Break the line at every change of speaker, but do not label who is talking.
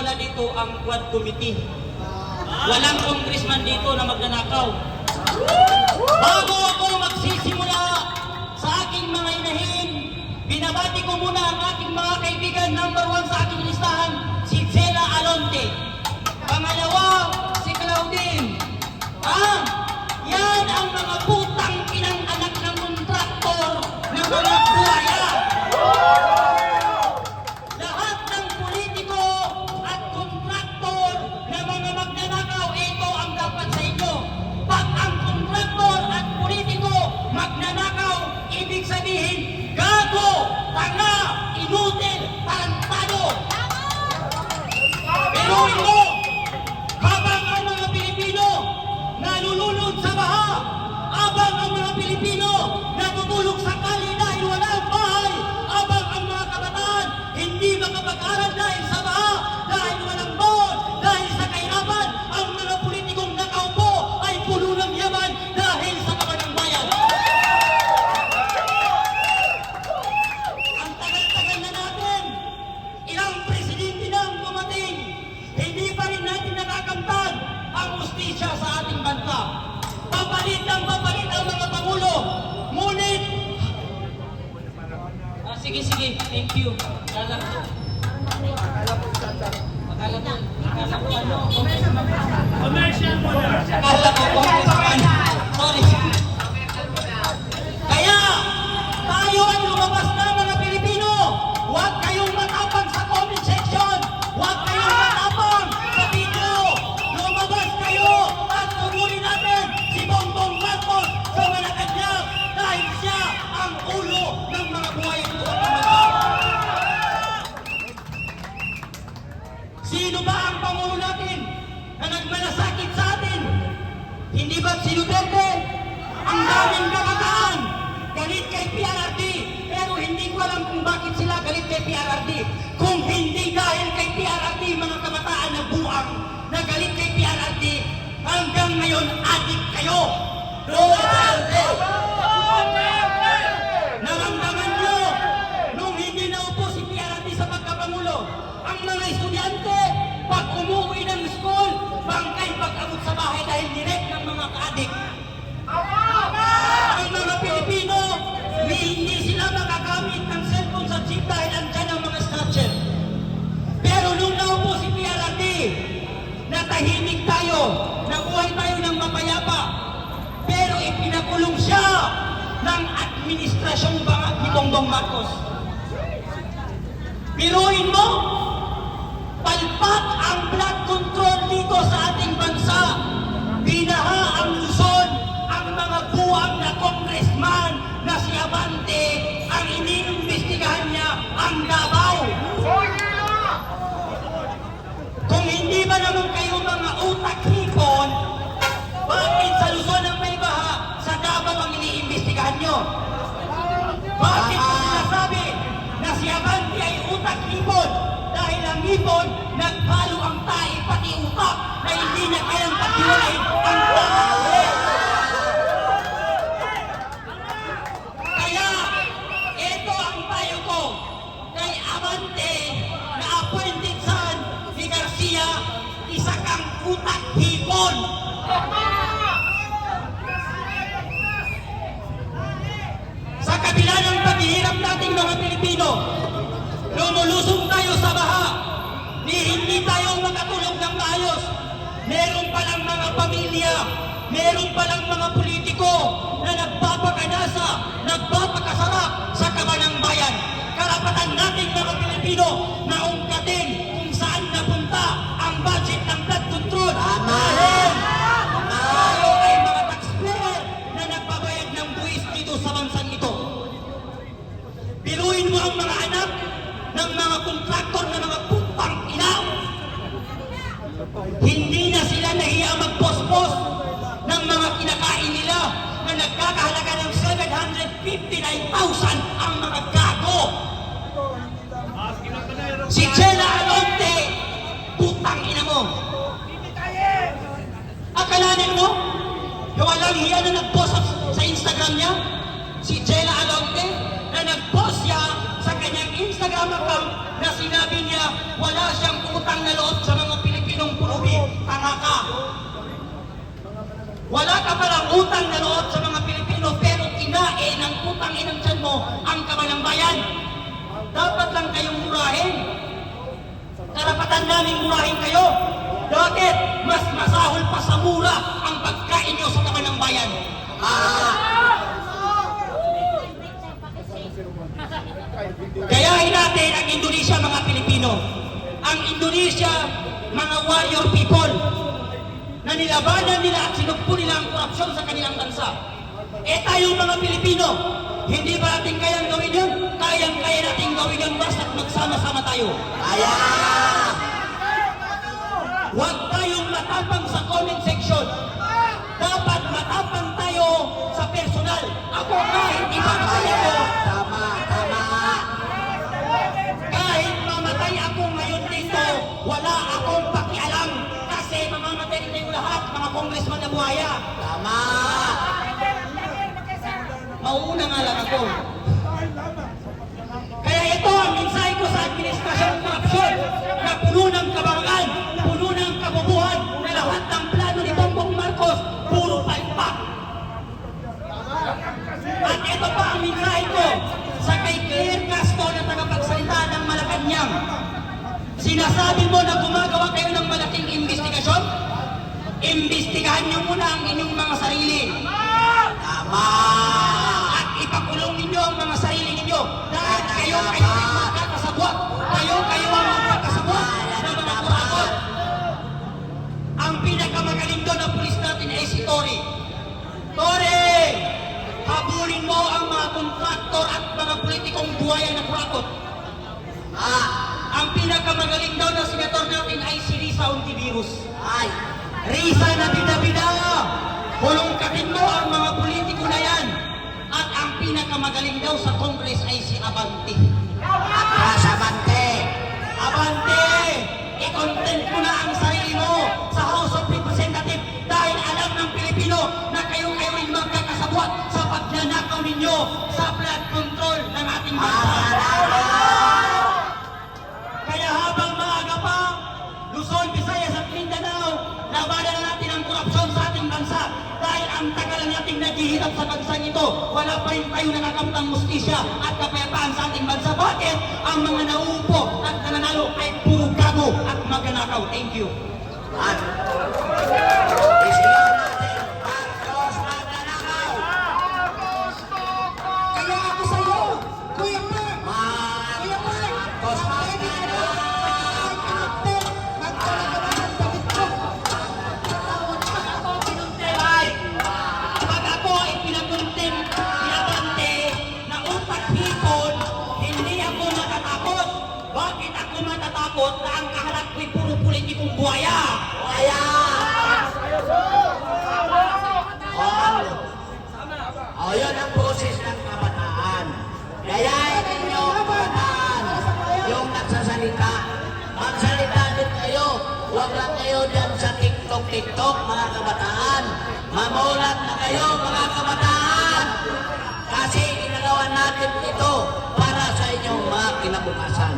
wala dito ang Quad Committee. Walang congressman dito na magnanakaw. Bago ako magsisimula sa aking mga inahin, binabati ko muna ang aking mga kaibigan. Number 1 sa aking listahan, si Zela Alonte. Pangalawa, si Claudine. Yan ang mga putang inang anak ng kontraktor ng mga buhaya. Lahat ng politiko at kontraktor na mga magnanakaw, ito ang dapat sa inyo. Pag ang kontraktor at politiko magnanakaw, ibig sabihin, gago, tanga, inutil, tarantado. Pero ito, habang ang mga Pilipino nalulunod sa baha, habang ang mga Pilipino natutulog sa kali dahil wala ang bahay, habang ang mga kabataan hindi makapag-aral dahil sa baha, dahil walang baon, dahil sa kahirapan, ang mga politikong nakaupo ay puno ng yaman dahil sa kabanang bayan. Ang tagal-tagal na natin, ilang presidente na ang dumating, hindi pa rin natin nakakamtan ang ustisya sa ating bansa. Papalit ang mga pangulo. Ngunit, sige, thank you. Akala ko
Commercial muna.
Sorry. Kaya, tayo ay lumabas na mga Pilipino. Huwag kayong matapang sa comment section. Huwag kayong matapang sa video. Lumabas kayo at turunin natin si Bongbong Marcos sa Malacanang dahil siya ang ulo ng mga buhay at bansa. Sino ba ang pangulo natin na nagmalasakit sa atin? Hindi ba si Duterte? Ang daming kabataan galit kay PRRD, pero hindi ko alam kung bakit sila galit kay PRRD. Kung hindi dahil kay PRRD, mga kabataan na buang na galit kay PRRD, hanggang ngayon adik kayo. Duterte! Naramdaman nyo nung hindi naupo si PRRD sa pagkapangulo. Ang mga estudyante, pag umuwi ng school, bangkay pag-abot sa bahay dahil direct ng mga kaadik. Ang mga Pilipino, hindi sila makagamit ng cellphone sa jeep dahil andyan ang mga snatcher. Pero nung naupo si PRRD, natahimik tayo, nabuhay tayo ng mapayapa. Pero ipinakulong siya ng administrasyong bangag ni Bongbong Marcos. Biruin mo, palpak ang blood control dito sa ating bansa. Binaha ang Luzon, ang mga buwang na congressman na si Abante, ang iniimbestigahan niya ang Davao. Kung hindi ba naman kayo mga utak hipon, bakit sa Luzon ang may baha, sa Davao ang iniimbestigahan nyo? Bakit ko sinasabi na si Abante ay utak hipon? Dahil ang hipon, nagpalo ang tae pati utak na hindi niya kayang paghiwalayin ang tae. Kaya, ito ang payo ko kay Abante na appointed son ni Garcia, isa kang utak hipon. Sa kabila ng paghihirap nating mga Pilipino, lumulusong tayo sa baha, hindi tayo makatulog ng maayos. Meron palang mga pamilya, meron palang mga politiko na nagpapakanasa, nagpapakasarap sa kabanang bayan. Karapatan natin mga Pilipino na ungkatin kung saan napunta ang budget ng blood control. Dahil tayo ay mga taxpayer na nagbabayad ng buwis dito sa bansang ito. Biruin mo ang mga anak ng mga kontraktor na mga putang ina. Hindi na sila nahiya magpospos ng mga kinakain nila na nagkakahalaga ng 759,000 ang mga gago. Si Zela Alonte, putang ina mo. Akalanin mo, walang hiya na nag-post sa Instagram niya? Si Zela Alonte, na nag-post siya sa kanyang Instagram account na sinabi niya wala siyang utang na loob ka. Wala ka palang utang na loob sa mga Pilipino, pero kinain ng putang inang tiyan mo ang kamanang bayan. Dapat lang kayong murahin. Karapatan namin murahin kayo. Bakit? Mas masahol pa sa mura ang pagkain nyo sa kamanang bayan. Gayahin natin ang Indonesia, mga Pilipino. Ang Indonesia, mga warrior people, na nilabanan nila at sinugpo nila ang korupsyon sa kanilang bansa. Tayong mga Pilipino, hindi ba natin kayang gawin yun? Kayang-kaya natin gawin yun, basta't magsama-sama tayo. Huwag tayong matapang sa comment section. Dapat matapang tayo sa personal. Ako kahit ibang kaya ko, kahit mamatay ako ngayon dito, wala akong pakialam. Kasi mamamatay rin tayong lahat, mga congressman na buhaya. Mauuna nga lang ako. Kaya ito ang mensahe ko sa administrasyong korupsyon na puno ng kabangan, puno ng kabubuhan, na lahat ng plano ni Bongbong Marcos, puro palpak. At ito pa ang mensahe ko sa kay Claire Castro na tagapagsalita ng Malacanang. Sinasabi mo na gumagawa kayo ng malaking investigasyon? Imbestigahan niyo muna ang inyong mga sarili. At ipakulong ninyo ang mga sarili ninyo dahil kayo ang magkakasabwat. Kayo ang magkakasabwat na mga kurakot. Ang pinakamagaling doon na pulis natin ay si Tory. Tory! Habulin mo ang mga kontraktor at mga politikong buhaya na kurakot. Ang pinakamagaling daw na senator natin ay si Risa Ontiveros. Risa na bida-bida! Hulungkatin mo ang mga politiko na yan. At ang pinakamagaling daw sa Congress ay si Abante. Abante! I-content mo na ang sarili mo sa House of Representatives dahil alam ng Pilipino na kayo ay magkakasabwat sa pagnanakaw ninyo sa flood control ng ating bansa. Kaya habang maaga pa, Luzon, Visayas at Mindanao, labanan na natin ang korupsyon sa ating bansa dahil ang tagal na nating naghihirap sa bansang ito, wala pa rin tayo nakakamit ng mustisya at kapayapaan sa ating bansa. Bakit? Ang mga nauupo at nananalo ay puro gago at magnanakaw. Thank you.
Kaya ako sa'yo, Kuya Mark! Kuya Mark! Pwede ka na mag-content! Magkakaroon ng damit ko!
Pag ako ay pinaguntim, pinabante na utak hipon, hindi ako natatakot. Bakit ako matatakot na ang kaharap ko'y puro politikong buhaya?
Yun ang boses ng kabataan. Gayahin ninyo ang kabataan. Yung nagsasalita. Magsalita din kayo. Huwag lang kayo dyan sa TikTok, mga kabataan. Mamulat na kayo, mga kabataan. Kasi ginagawa natin ito para sa inyong mga kinabukasan.